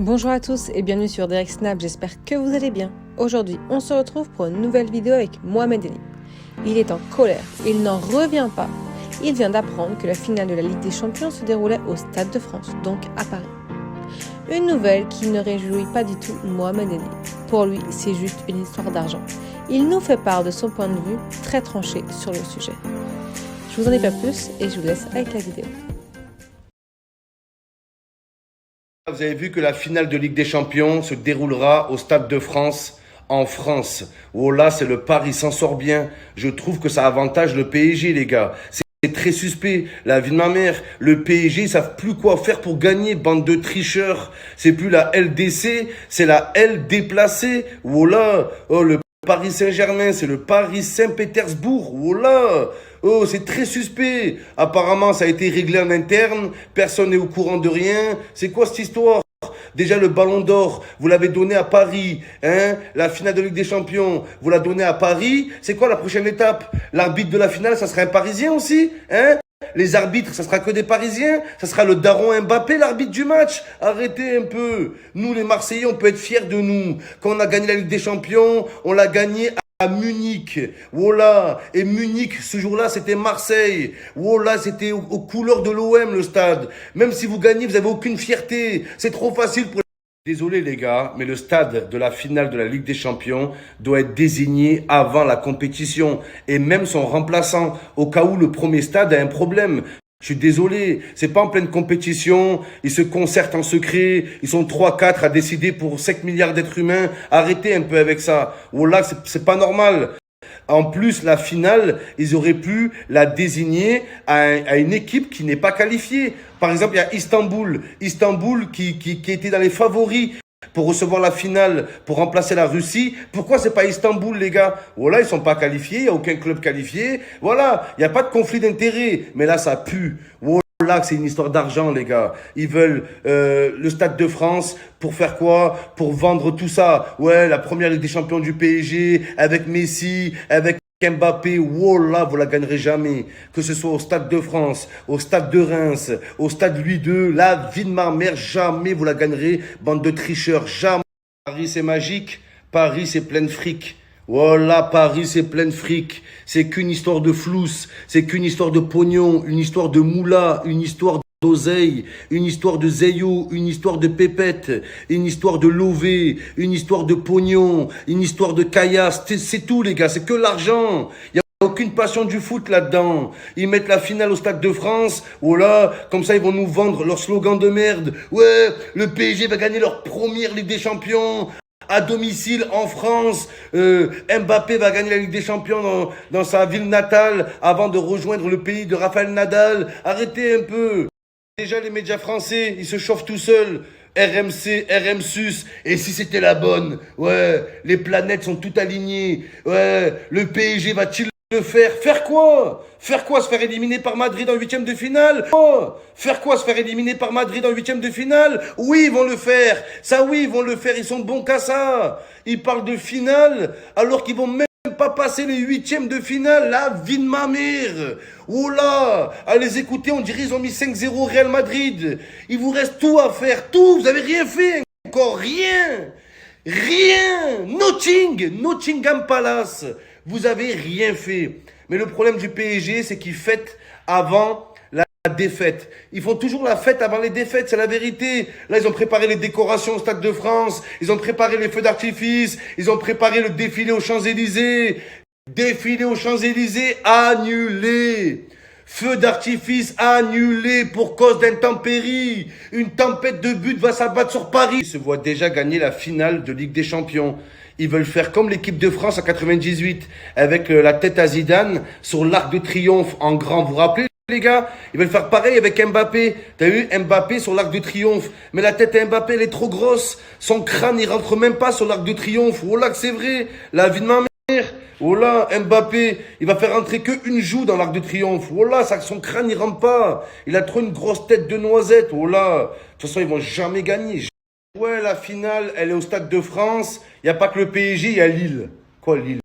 Bonjour à tous et bienvenue sur Direct Snap, j'espère que vous allez bien. Aujourd'hui, on se retrouve pour une nouvelle vidéo avec Mohamed Eni. Il est en colère, il n'en revient pas. Il vient d'apprendre que la finale de la Ligue des Champions se déroulait au Stade de France, donc à Paris. Une nouvelle qui ne réjouit pas du tout Mohamed Eni. Pour lui, c'est juste une histoire d'argent. Il nous fait part de son point de vue très tranché sur le sujet. Je vous en dis pas plus et je vous laisse avec la vidéo. Vous avez vu que la finale de Ligue des Champions se déroulera au Stade de France, en France. Oh là, c'est le Paris s'en sort bien. Je trouve que ça avantage le PSG, les gars. C'est très suspect. La vie de ma mère. Le PSG, ils savent plus quoi faire pour gagner, bande de tricheurs. C'est plus la LDC, c'est la L déplacée. Oh là, oh le Paris Saint-Germain, c'est le Paris Saint-Pétersbourg. Oh là, oh c'est très suspect. Apparemment, ça a été réglé en interne. Personne n'est au courant de rien. C'est quoi cette histoire? Déjà, le Ballon d'Or, vous l'avez donné à Paris, hein? La finale de Ligue des Champions, vous la donnez à Paris. C'est quoi la prochaine étape? L'arbitre de la finale, ça sera un Parisien aussi, hein? Les arbitres, ça sera que des Parisiens? Ça sera le daron Mbappé, l'arbitre du match? Arrêtez un peu. Nous, les Marseillais, on peut être fiers de nous. Quand on a gagné la Ligue des Champions, on l'a gagné à Munich. Voilà. Et Munich, ce jour-là, c'était Marseille. Voilà, c'était aux couleurs de l'OM, le stade. Même si vous gagnez, vous avez aucune fierté. C'est trop facile pour... Désolé les gars, mais le stade de la finale de la Ligue des Champions doit être désigné avant la compétition et même son remplaçant au cas où le premier stade a un problème. Je suis désolé, c'est pas en pleine compétition, ils se concertent en secret, ils sont 3-4 à décider pour 5 milliards d'êtres humains. Arrêtez un peu avec ça. Voilà, c'est pas normal. En plus, la finale, ils auraient pu la désigner à une équipe qui n'est pas qualifiée. Par exemple, il y a Istanbul. Istanbul qui était dans les favoris pour recevoir la finale, pour remplacer la Russie. Pourquoi c'est pas Istanbul, les gars? Voilà, ils sont pas qualifiés, il n'y a aucun club qualifié. Voilà, il n'y a pas de conflit d'intérêts. Mais là, ça pue. Voilà, c'est une histoire d'argent, les gars. Ils veulent le Stade de France pour faire quoi? Pour vendre tout ça. Ouais, la première Ligue des Champions du PSG, avec Messi, avec Mbappé. Voilà, vous la gagnerez jamais. Que ce soit au Stade de France, au Stade de Reims, au Stade Louis II, la vie de ma mère, jamais vous la gagnerez, bande de tricheurs, jamais. Paris, c'est magique. Paris, c'est plein de fric. Voilà, Paris, c'est plein de fric. C'est qu'une histoire de flousse. C'est qu'une histoire de pognon, une histoire de moula, une histoire d'oseille, une histoire de zeyo, une histoire de pépette, une histoire de lové, une histoire de pognon, une histoire de caillasse. C'est tout, les gars. C'est que l'argent. Il y a aucune passion du foot là-dedans. Ils mettent la finale au Stade de France. Voilà, comme ça, ils vont nous vendre leur slogan de merde. Ouais, le PSG va gagner leur première Ligue des Champions. À domicile en France, Mbappé va gagner la Ligue des Champions dans sa ville natale avant de rejoindre le pays de Rafael Nadal. Arrêtez un peu. Déjà les médias français, ils se chauffent tout seuls. RMC, RMSUS, et si c'était la bonne? Ouais, les planètes sont toutes alignées. Ouais, le PSG va-t-il le faire? Faire quoi? Faire quoi? Se faire éliminer par Madrid en huitième de finale? Oh, faire quoi? Se faire éliminer par Madrid en huitième de finale? Oui, ils vont le faire. Ça, oui, ils vont le faire. Ils sont bons qu'à ça. Ils parlent de finale alors qu'ils vont même pas passer les huitièmes de finale. La vie de ma mère. Oh là, à les écouter, on dirait qu'ils ont mis 5-0 au Real Madrid. Il vous reste tout à faire. Tout. Vous avez rien fait. Encore rien. Rien. Nottingham Palace. Vous avez rien fait. Mais le problème du PSG, c'est qu'ils fêtent avant la défaite. Ils font toujours la fête avant les défaites, c'est la vérité. Là, ils ont préparé les décorations au Stade de France. Ils ont préparé les feux d'artifice. Ils ont préparé le défilé aux Champs-Élysées. Défilé aux Champs-Élysées annulé. Feu d'artifice annulé pour cause d'intempéries. Une tempête de buts va s'abattre sur Paris. Ils se voient déjà gagner la finale de Ligue des Champions. Ils veulent faire comme l'équipe de France en 98, avec la tête à Zidane sur l'Arc de Triomphe en grand. Vous vous rappelez, les gars? Ils veulent faire pareil avec Mbappé. T'as vu Mbappé sur l'Arc de Triomphe? Mais la tête à Mbappé, elle est trop grosse. Son crâne, il rentre même pas sur l'Arc de Triomphe. Oh là que c'est vrai. La vie de ma mère. Oh là, Mbappé, il va faire rentrer qu'une joue dans l'Arc de Triomphe. Oh là, son crâne, il rentre pas. Il a trop une grosse tête de noisette. Oh là. De toute façon, ils vont jamais gagner. Ouais, la finale, elle est au Stade de France. Il n'y a pas que le PSG, il y a Lille. Quoi, Lille?